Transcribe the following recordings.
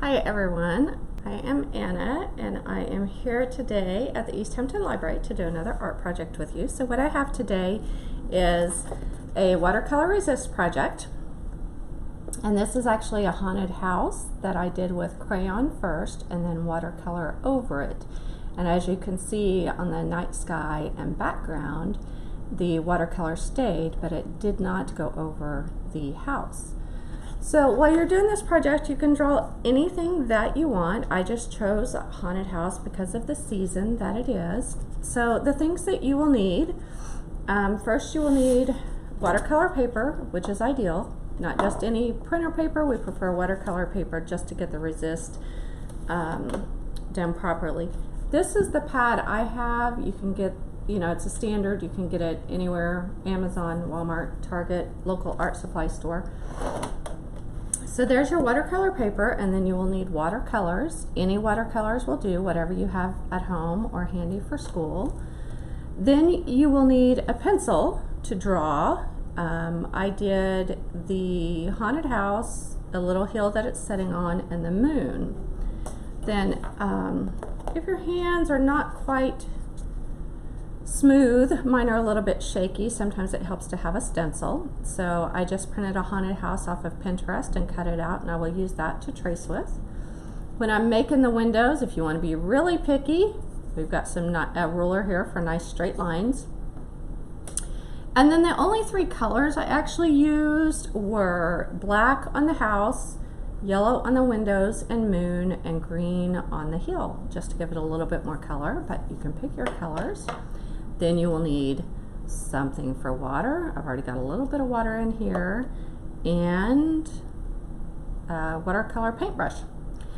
Hi everyone, I am Anna and I am here today at the East Hampton Library to do another art project with you. So what I have today is a watercolor resist project, and this is actually a haunted house that I did with crayon first and then watercolor over it. And as you can see on the night sky and background, the watercolor stayed, but it did not go over the house. So while you're doing this project, you can draw anything that you want. I just chose a haunted house because of the season that it is. So the things that you will need, first you will need watercolor paper, which is ideal, not just any printer paper. We prefer watercolor paper just to get the resist done properly. This is the pad I have. You can get, it's a standard. You can get it anywhere, Amazon, Walmart, Target, local art supply store. So there's your watercolor paper, and then you will need watercolors. Any watercolors will do, whatever you have at home or handy for school. Then you will need a pencil to draw. I did the haunted house, a little hill that it's sitting on, and the moon. Then if your hands are not quite smooth, mine are a little bit shaky, sometimes it helps to have a stencil. So I just printed a haunted house off of Pinterest and cut it out, and I will use that to trace with. When I'm making the windows, if you want to be really picky, we've got a ruler here for nice straight lines. And then the only three colors I actually used were black on the house, yellow on the windows and moon, and green on the hill, just to give it a little bit more color, but you can pick your colors. Then you will need something for water. I've already got a little bit of water in here, and a watercolor paintbrush.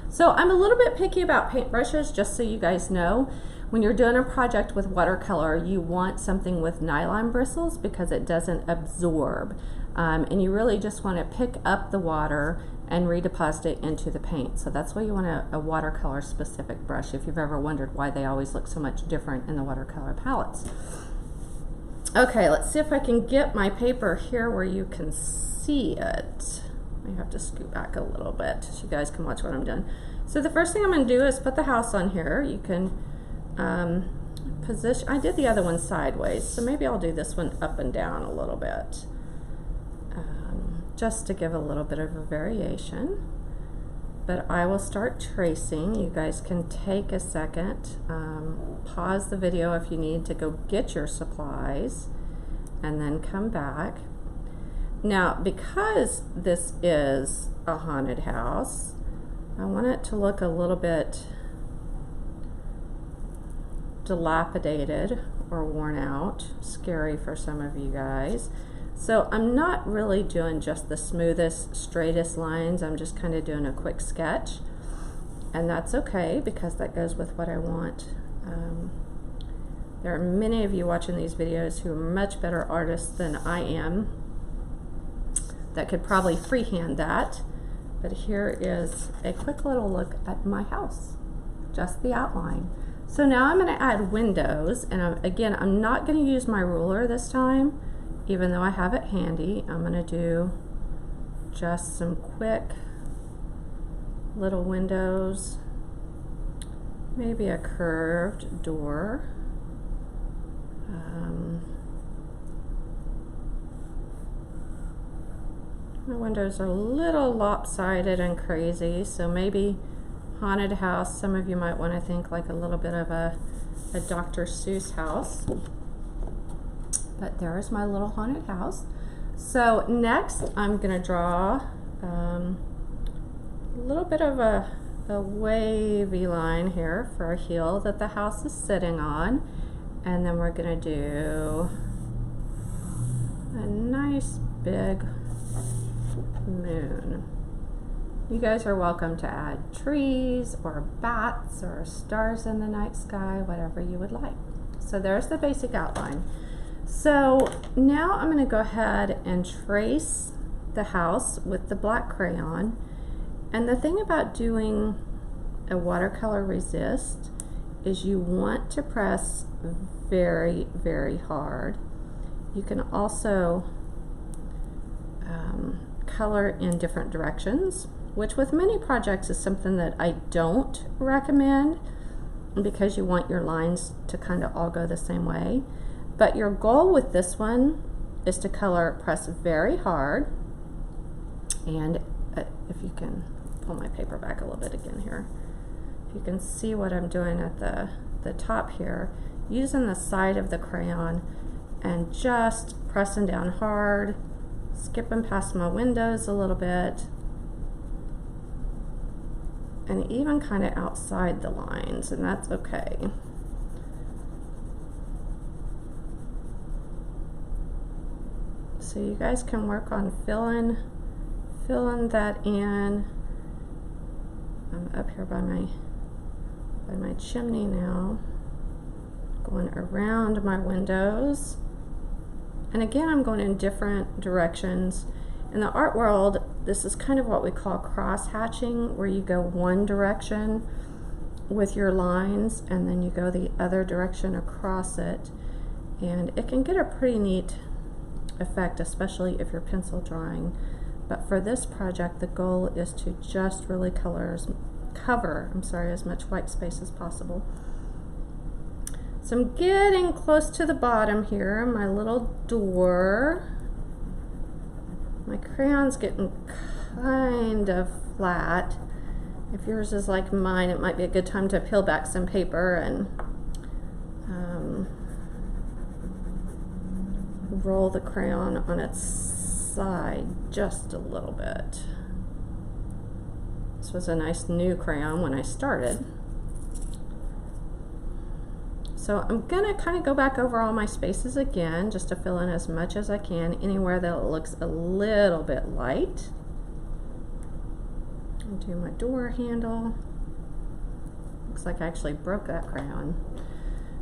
So I'm a little bit picky about paintbrushes, just so you guys know. When you're doing a project with watercolor, you want something with nylon bristles because it doesn't absorb. And you really just want to pick up the water and redeposit it into the paint. So that's why you want a watercolor specific brush, if you've ever wondered why they always look so much different in the watercolor palettes. Okay, let's see if I can get my paper here where you can see it. I have to scoot back a little bit so you guys can watch what I'm doing. So the first thing I'm going to do is put the house on here. You can position, I did the other one sideways, so maybe I'll do this one up and down a little bit. Just to give a little bit of a variation. But I will start tracing. You guys can take a second, pause the video if you need to go get your supplies, and then come back. Now, because this is a haunted house, I want it to look a little bit dilapidated or worn out, scary for some of you guys. So I'm not really doing just the smoothest, straightest lines. I'm just kind of doing a quick sketch, and that's okay because that goes with what I want. There are many of you watching these videos who are much better artists than I am that could probably freehand that, but here is a quick little look at my house, just the outline. So now I'm going to add windows, and again, I'm not going to use my ruler this time. Even though I have it handy, I'm going to do just some quick little windows, maybe a curved door. My windows are a little lopsided and crazy, so maybe haunted house, some of you might want to think like a little bit of a Dr. Seuss house. But there's my little haunted house. So next I'm going to draw a little bit of a wavy line here for a hill that the house is sitting on. And then we're going to do a nice big moon. You guys are welcome to add trees or bats or stars in the night sky, whatever you would like. So there's the basic outline. So now I'm going to go ahead and trace the house with the black crayon. And the thing about doing a watercolor resist is you want to press very, very hard. You can also color in different directions. which with many projects is something that I don't recommend because you want your lines to kind of all go the same way. But your goal with this one is to press very hard, and if you can pull my paper back a little bit again here, if you can see what I'm doing at the top here, using the side of the crayon and just pressing down hard, skipping past my windows a little bit, and even kind of outside the lines, and that's okay. So you guys can work on filling that in. I'm up here by my chimney now, going around my windows. And again, I'm going in different directions. In the art world, this is kind of what we call cross-hatching, where you go one direction with your lines and then you go the other direction across it. And it can get a pretty neat effect, especially if you're pencil drawing. But for this project, the goal is to just really cover as much white space as possible. So I'm getting close to the bottom here, my little door. My crayon's getting kind of flat. If yours is like mine, it might be a good time to peel back some paper and roll the crayon on its side just a little bit. This was a nice new crayon when I started. So I'm gonna kind of go back over all my spaces again just to fill in as much as I can anywhere that it looks a little bit light. I'll do my door handle. Looks like I actually broke that crayon.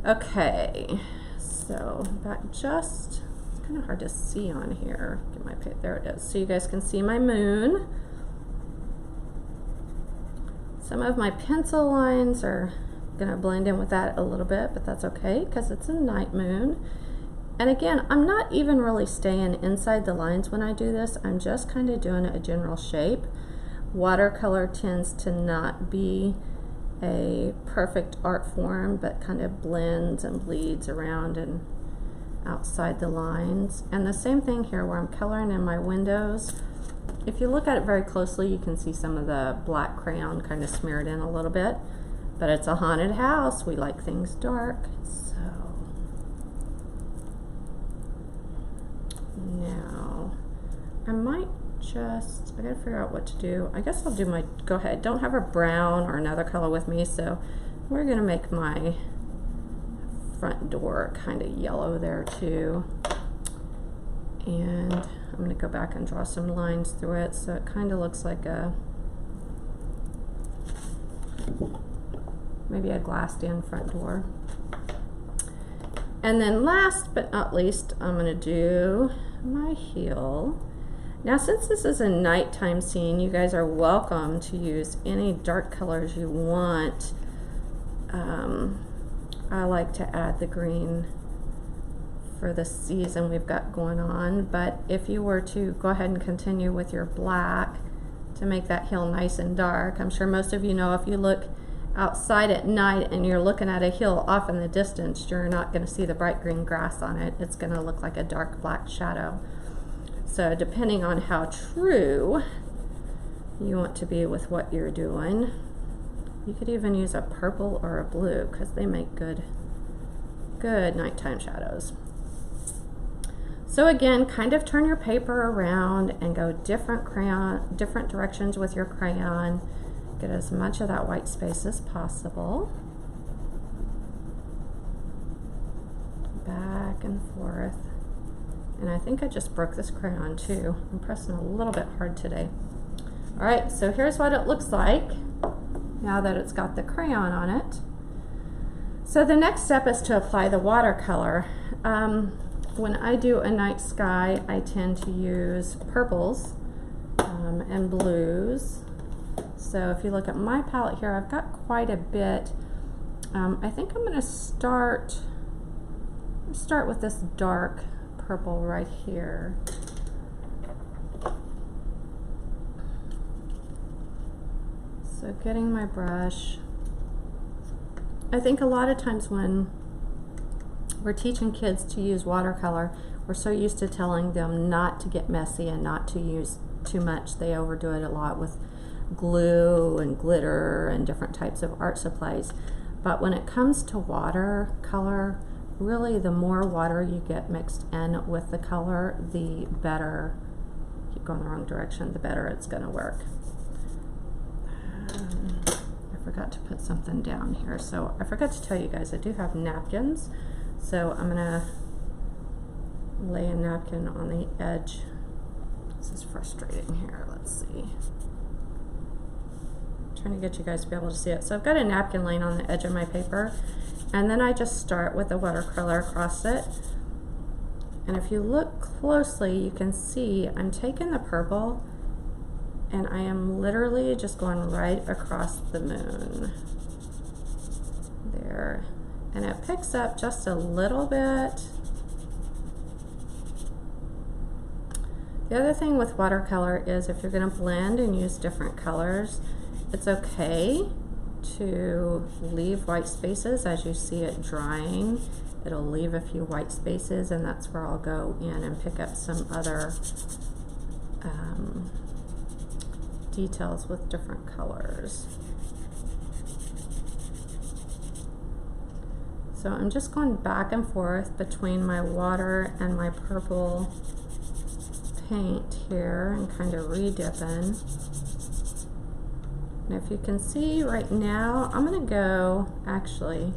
Okay, so that just, it's kind of hard to see on here. Get my, there it is. So you guys can see my moon. Some of my pencil lines are gonna blend in with that a little bit, but that's okay because it's a night moon. And again, I'm not even really staying inside the lines when I do this. I'm just kind of doing a general shape. Watercolor tends to not be a perfect art form, but kind of blends and bleeds around and outside the lines. And the same thing here where I'm coloring in my windows. If you look at it very closely, you can see some of the black crayon kind of smeared in a little bit. But it's a haunted house. We like things dark. So now I might just, I gotta figure out what to do. I guess I'll do my, go ahead. Don't have a brown or another color with me, so we're gonna make my front door kind of yellow there too. And I'm gonna go back and draw some lines through it so it kind of looks like a, maybe a glassed-in front door. And then last but not least, I'm going to do my heel. Now, since this is a nighttime scene, you guys are welcome to use any dark colors you want. I like to add the green for the season we've got going on, but if you were to go ahead and continue with your black to make that hill nice and dark, I'm sure most of you know if you look outside at night and you're looking at a hill off in the distance, you're not going to see the bright green grass on it. It's going to look like a dark black shadow. So depending on how true you want to be with what you're doing, you could even use a purple or a blue because they make good nighttime shadows. So again, kind of turn your paper around and go different directions with your crayon. Get as much of that white space as possible. Back and forth. And I think I just broke this crayon too. I'm pressing a little bit hard today. All right, so here's what it looks like now that it's got the crayon on it. So the next step is to apply the watercolor. When I do a night sky, I tend to use purples and blues. So if you look at my palette here, I've got quite a bit. I think I'm going to start with this dark purple right here. So getting my brush. I think a lot of times when we're teaching kids to use watercolor, we're so used to telling them not to get messy and not to use too much. They overdo it a lot with glue and glitter and different types of art supplies. But when it comes to watercolor, really the more water you get mixed in with the color, the better, keep going the wrong direction, the better it's going to work. I forgot to put something down here. So I forgot to tell you guys, I do have napkins. So I'm going to lay a napkin on the edge. This is frustrating here. Let's see. I'm trying to get you guys to be able to see it. So I've got a napkin laying on the edge of my paper, and then I just start with the watercolor across it. And if you look closely, you can see I'm taking the purple and I am literally just going right across the moon. There. And it picks up just a little bit. The other thing with watercolor is if you're going to blend and use different colors, it's okay to leave white spaces. As you see it drying, it'll leave a few white spaces, and that's where I'll go in and pick up some other details with different colors. So I'm just going back and forth between my water and my purple paint here and kind of re-dipping. And if you can see right now, I'm going to go, actually,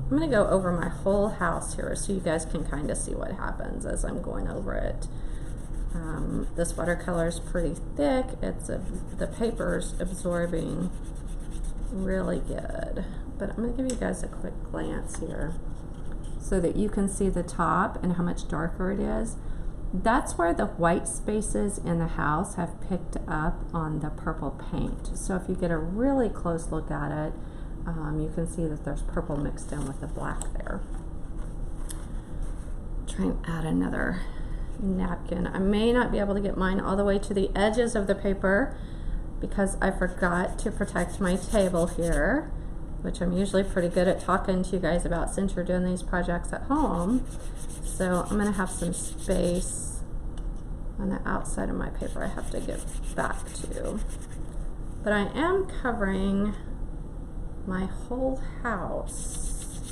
I'm going to go over my whole house here so you guys can kind of see what happens as I'm going over it. This watercolor is pretty thick. The paper's absorbing really good. But I'm going to give you guys a quick glance here so that you can see the top and how much darker it is. That's where the white spaces in the house have picked up on the purple paint. So if you get a really close look at it, you can see that there's purple mixed in with the black there. Try and add another napkin. I may not be able to get mine all the way to the edges of the paper because I forgot to protect my table here, which I'm usually pretty good at talking to you guys about since you're doing these projects at home. So I'm going to have some space on the outside of my paper I have to get back to. But I am covering my whole house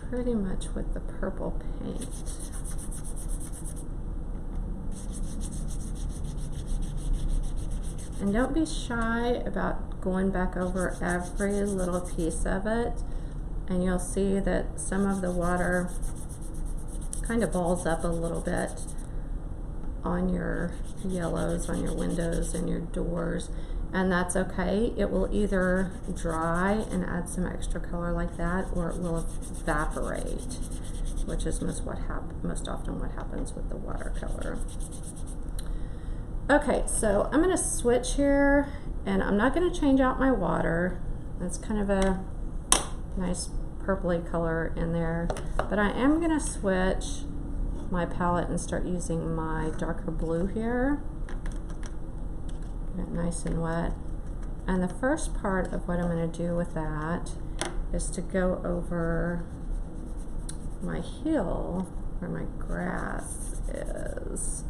pretty much with the purple paint. And don't be shy about going back over every little piece of it, and you'll see that some of the water kind of balls up a little bit on your yellows, on your windows and your doors, and that's okay. It will either dry and add some extra color like that, or it will evaporate, which is most often what happens with the watercolor. Okay, so I'm going to switch here, and I'm not going to change out my water. That's kind of a nice purpley color in there, but I am going to switch my palette and start using my darker blue here. Get it nice and wet. And the first part of what I'm going to do with that is to go over my hill where my grass is.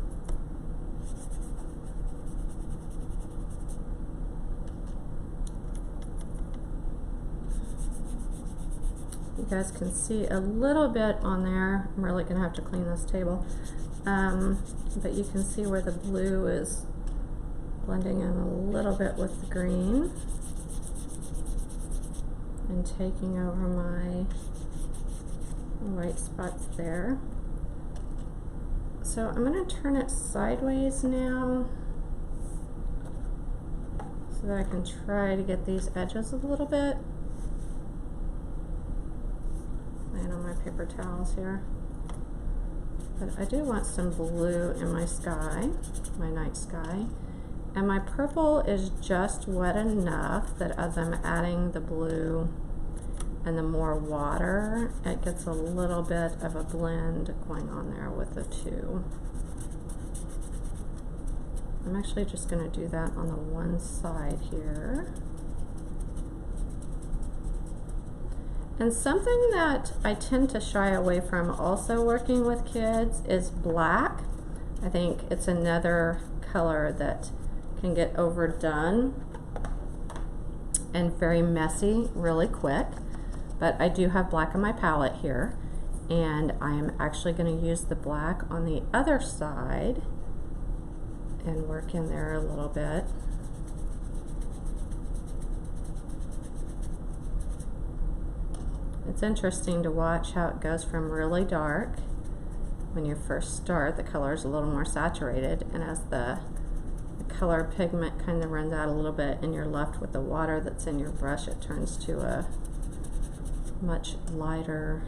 You guys can see a little bit on there. I'm really going to have to clean this table. But you can see where the blue is blending in a little bit with the green and taking over my white spots there. So I'm going to turn it sideways now so that I can try to get these edges a little bit. Laying on my paper towels here. But I do want some blue in my sky, my night sky. And my purple is just wet enough that as I'm adding the blue and the more water, it gets a little bit of a blend going on there with the two. I'm actually just going to do that on the one side here. And something that I tend to shy away from also working with kids is black. I think it's another color that can get overdone and very messy really quick. But I do have black on my palette here, and I'm actually going to use the black on the other side and work in there a little bit. It's interesting to watch how it goes from really dark. When you first start, the color is a little more saturated, and as the color pigment kind of runs out a little bit and you're left with the water that's in your brush, it turns to a much lighter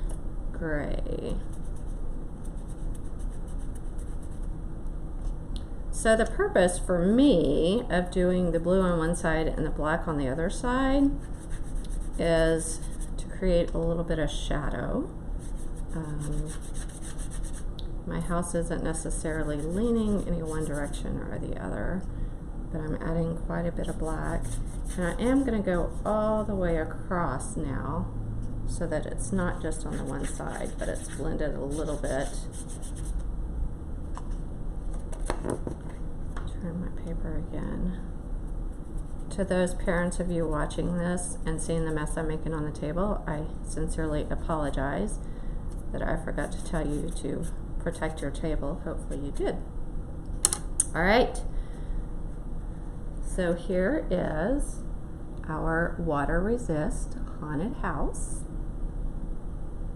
gray. So the purpose for me of doing the blue on one side and the black on the other side is to create a little bit of shadow. My house isn't necessarily leaning any one direction or the other, but I'm adding quite a bit of black. And I am going to go all the way across now so that it's not just on the one side, but it's blended a little bit. Turn my paper again. To those parents of you watching this and seeing the mess I'm making on the table, I sincerely apologize that I forgot to tell you to protect your table. Hopefully you did. All right. So here is our water resist haunted house.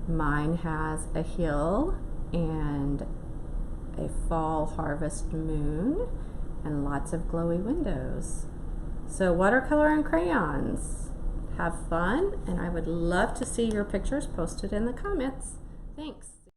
Mine has a hill and a fall harvest moon and lots of glowy windows. So watercolor and crayons. Have fun, and I would love to see your pictures posted in the comments. Thanks.